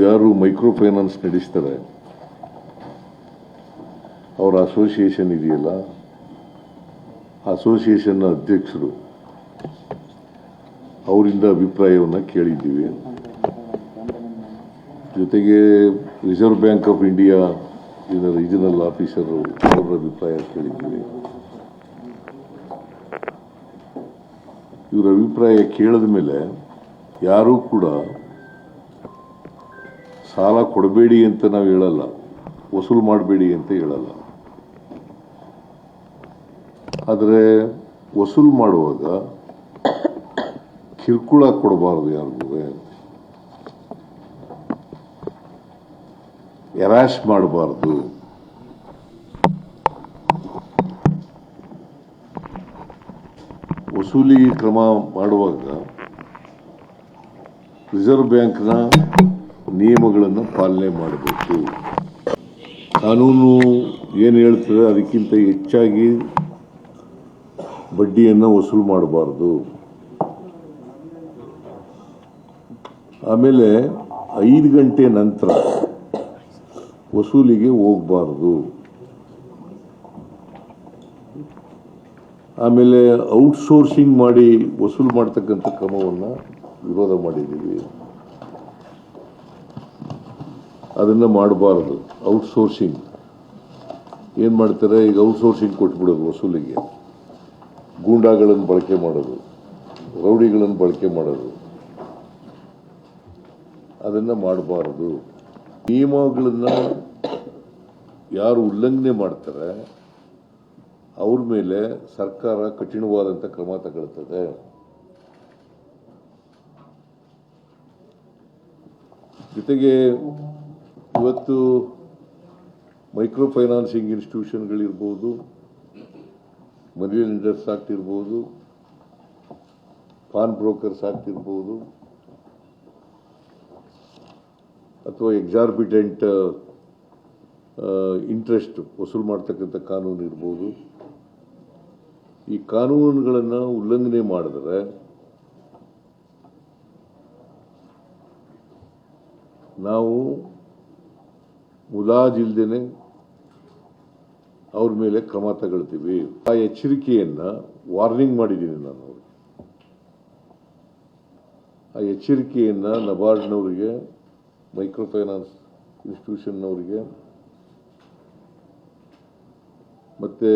ಯಾರು micro finance ನಡೆಸ್ತಾರೆ ಅವರ ಅಸೋಸಿಯೇಷನ್ ಇದೆಯಲ್ಲ, ಅಸೋಸಿಯೇಷನ್ ಅಧ್ಯಕ್ಷರು ಅವರಿಂದ ಅಭಿಪ್ರಾಯವನ್ನು ಕೇಳಿದ್ದೀವಿ. ಜೊತೆಗೆ reserve bank of India regional officer ಅವರ ಅಭಿಪ್ರಾಯ ಕೇಳಿದ್ದೀವಿ. ಇವರ ಅಭಿಪ್ರಾಯ ಕೇಳಿದ ಮೇಲೆ ಯಾರೂ ಕೂಡ ಸಾಲ ಕೊಡಬೇಡಿ ಅಂತ ನಾವು ಹೇಳಲ್ಲ, ವಸೂಲು ಮಾಡಬೇಡಿ ಅಂತ ಹೇಳಲ್ಲ. ಆದರೆ ವಸೂಲು ಮಾಡುವಾಗ ಕಿರುಕುಳ ಕೊಡಬಾರ್ದು, ಯಾರಿಗೂ ಹ್ಯಾರಾಸ್ ಮಾಡಬಾರ್ದು. ವಸೂಲಿ ಕ್ರಮ ಮಾಡುವಾಗ ರಿಸರ್ವ್ ಬ್ಯಾಂಕ್ನ ನಿಯಮಗಳನ್ನು ಪಾಲನೆ ಮಾಡಬೇಕು. ಕಾನೂನು ಏನು ಹೇಳ್ತದೆ ಅದಕ್ಕಿಂತ ಹೆಚ್ಚಾಗಿ ಬಡ್ಡಿಯನ್ನು ವಸೂಲು ಮಾಡಬಾರ್ದು. ಆಮೇಲೆ 5 ಗಂಟೆ ನಂತರ ವಸೂಲಿಗೆ ಹೋಗಬಾರ್ದು. ಆಮೇಲೆ ಔಟ್ಸೋರ್ಸಿಂಗ್ ಮಾಡಿ ವಸೂಲು ಮಾಡ್ತಕ್ಕಂಥ ಕ್ರಮವನ್ನು ವಿರೋಧ ಮಾಡಿದ್ದೀವಿ. ಅದನ್ನು ಮಾಡಬಾರ್ದು. ಔಟ್ಸೋರ್ಸಿಂಗ್ ಏನು ಮಾಡ್ತಾರೆ, ಈಗ ಔಟ್ಸೋರ್ಸಿಂಗ್ ಕೊಟ್ಬಿಡೋದು ವಸೂಲಿಗೆ, ಗೂಂಡಾಗಳನ್ನು ಬಳಕೆ ಮಾಡೋದು, ರೌಡಿಗಳನ್ನು ಬಳಕೆ ಮಾಡೋದು, ಅದನ್ನು ಮಾಡಬಾರ್ದು. ನಿಯಮಗಳನ್ನು ಯಾರು ಉಲ್ಲಂಘನೆ ಮಾಡ್ತಾರೆ ಅವ್ರ ಮೇಲೆ ಸರ್ಕಾರ ಕಠಿಣವಾದಂಥ ಕ್ರಮ ತಗೊಳ್ತದೆ. ಜೊತೆಗೆ ಇವತ್ತು ಮೈಕ್ರೋ ಫೈನಾನ್ಸಿಂಗ್ ಇನ್ಸ್ಟಿಟ್ಯೂಷನ್ಗಳಿರ್ಬೋದು, ಮನಿ ಲೆಂಡರ್ಸ್ ಆಕ್ಟ್ ಇರ್ಬೋದು, ಪಾನ್ ಬ್ರೋಕರ್ಸ್ ಆಕ್ಟ್ ಇರ್ಬೋದು, ಅಥವಾ ಎಕ್ಸಾರ್ಬಿಟೆಂಟ್ ಇಂಟ್ರೆಸ್ಟ್ ವಸೂಲು ಮಾಡ್ತಕ್ಕಂಥ ಕಾನೂನು ಇರ್ಬೋದು. ಈ ಕಾನೂನುಗಳನ್ನು ಉಲ್ಲಂಘನೆ ಮಾಡಿದ್ರೆ ನಾವು ಮುಲಾಜಿಲ್ದೇನೆ ಅವ್ರ ಮೇಲೆ ಕ್ರಮ ತಗೊಳ್ತೀವಿ. ಆ ಎಚ್ಚರಿಕೆಯನ್ನ ವಾರ್ನಿಂಗ್ ಮಾಡಿದ್ದೀನಿ ನಾನು. ಆ ಎಚ್ಚರಿಕೆಯನ್ನ ನಬಾರ್ಡ್ನವರಿಗೆ, ಮೈಕ್ರೋ ಫೈನಾನ್ಸ್ ಇನ್ಸ್ಟಿಟ್ಯೂಷನ್ನವರಿಗೆ, ಮತ್ತೆ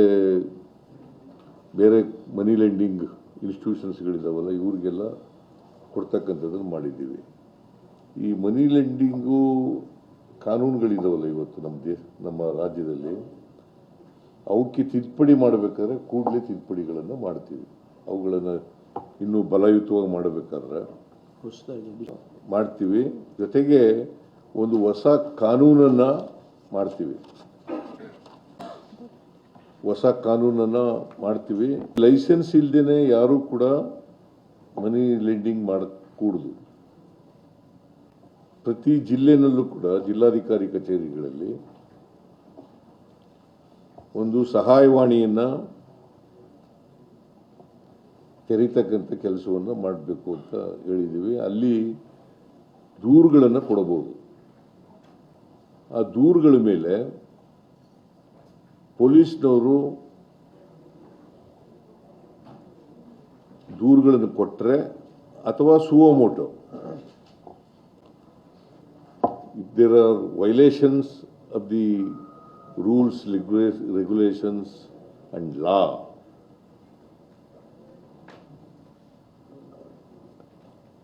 ಬೇರೆ ಮನಿ ಲೆಂಡಿಂಗ್ ಇನ್ಸ್ಟಿಟ್ಯೂಷನ್ಸ್ಗಳಿದ್ದಾವಲ್ಲ ಇವ್ರಿಗೆಲ್ಲ ಕೊಡ್ತಕ್ಕಂಥದ್ದನ್ನು ಮಾಡಿದ್ದೀವಿ. ಈ ಮನಿ ಲೆಂಡಿಂಗು ಕಾನೂನುಗಳಿದಾವಲ್ಲ ಇವತ್ತು ನಮ್ಮ ರಾಜ್ಯದಲ್ಲಿ, ಅವಕ್ಕೆ ತಿದ್ದುಪಡಿ ಮಾಡಬೇಕಾದ್ರೆ ಕೂಡಲೇ ತಿದ್ದುಪಡಿಗಳನ್ನು ಮಾಡ್ತೀವಿ. ಅವುಗಳನ್ನು ಇನ್ನೂ ಬಲಯುತವಾಗಿ ಮಾಡಬೇಕಾದ್ರೆ ಮಾಡ್ತೀವಿ. ಜೊತೆಗೆ ಒಂದು ಹೊಸ ಕಾನೂನನ್ನು ಮಾಡ್ತೀವಿ. ಲೈಸೆನ್ಸ್ ಇಲ್ದೇನೆ ಯಾರೂ ಕೂಡ ಮನಿ ಲೆಂಡಿಂಗ್ ಮಾಡಕೂಡದು. ಪ್ರತಿ ಜಿಲ್ಲೆನಲ್ಲೂ ಕೂಡ ಜಿಲ್ಲಾಧಿಕಾರಿ ಕಚೇರಿಗಳಲ್ಲಿ ಒಂದು ಸಹಾಯವಾಣಿಯನ್ನ ತೆರೀತಕ್ಕಂಥ ಕೆಲಸವನ್ನು ಮಾಡಬೇಕು ಅಂತ ಹೇಳಿದ್ದೀವಿ. ಅಲ್ಲಿ ದೂರುಗಳನ್ನು ಕೊಡಬಹುದು. ಆ ದೂರುಗಳ ಮೇಲೆ ಪೊಲೀಸ್ನವರು ದೂರುಗಳನ್ನು ಕೊಟ್ಟರೆ ಅಥವಾ suo motu, if there are violations of the rules, regulations and law,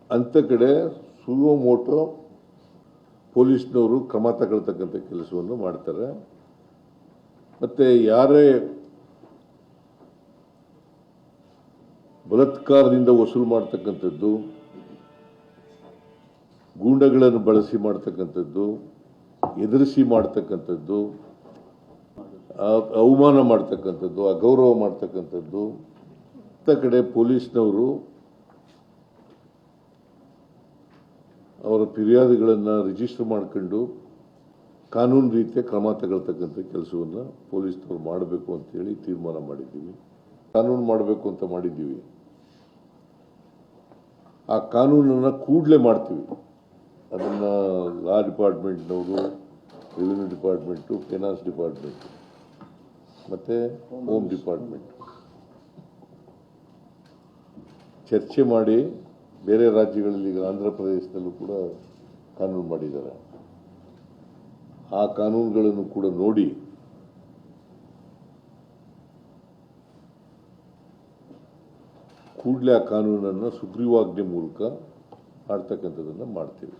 ಅಂತ ಕಡೆ ಸುವೋಮೋಟೋ ಪೊಲೀಸ್ನವರು ಕ್ರಮ ತಗೊಳ್ತಕ್ಕಂಥ ಕೆಲಸವನ್ನು ಮಾಡ್ತಾರೆ. ಮತ್ತೆ ಯಾರೇ ಬಲಾತ್ಕಾರದಿಂದ ವಸೂಲು ಮಾಡ್ತಕ್ಕಂಥದ್ದು, ಗೂಂಡಗಳನ್ನು ಬಳಸಿ ಮಾಡ್ತಕ್ಕಂಥದ್ದು, ಎದುರಿಸಿ ಮಾಡ್ತಕ್ಕಂಥದ್ದು, ಅವಮಾನ ಮಾಡ್ತಕ್ಕಂಥದ್ದು, ಅಗೌರವ ಮಾಡ್ತಕ್ಕಂಥದ್ದು, ಅಂತ ಕಡೆ ಪೊಲೀಸ್ನವರು ಅವರ ಫಿರ್ಯಾದಿಗಳನ್ನು ರಿಜಿಸ್ಟರ್ ಮಾಡ್ಕೊಂಡು ಕಾನೂನು ರೀತಿಯ ಕ್ರಮ ತಗೊಳ್ತಕ್ಕಂಥ ಕೆಲಸವನ್ನು ಪೊಲೀಸ್ನವರು ಮಾಡಬೇಕು ಅಂತೇಳಿ ತೀರ್ಮಾನ ಮಾಡಿದ್ದೀವಿ. ಕಾನೂನು ಮಾಡಬೇಕು ಅಂತ ಮಾಡಿದ್ದೀವಿ. ಆ ಕಾನೂನನ್ನು ಕೂಡಲೇ ಮಾಡ್ತೀವಿ. ಅದನ್ನು ಲಾ ಡಿಪಾರ್ಟ್ಮೆಂಟ್ನವರು, ರೆವಿನ್ಯೂ ಡಿಪಾರ್ಟ್ಮೆಂಟು, ಫೈನಾನ್ಸ್ ಡಿಪಾರ್ಟ್ಮೆಂಟು ಮತ್ತು ಹೋಮ್ ಡಿಪಾರ್ಟ್ಮೆಂಟ್ ಚರ್ಚೆ ಮಾಡಿ, ಬೇರೆ ರಾಜ್ಯಗಳಲ್ಲಿ ಈಗ ಆಂಧ್ರ ಪ್ರದೇಶದಲ್ಲೂ ಕೂಡ ಕಾನೂನು ಮಾಡಿದ್ದಾರೆ. ಆ ಕಾನೂನುಗಳನ್ನು ಕೂಡ ನೋಡಿ ಕೂಡಲೇ ಆ ಕಾನೂನನ್ನು ಸುಗ್ರೀವಾಜ್ಞೆ ಮೂಲಕ ಮಾಡ್ತಕ್ಕಂಥದ್ದನ್ನು ಮಾಡ್ತೀವಿ.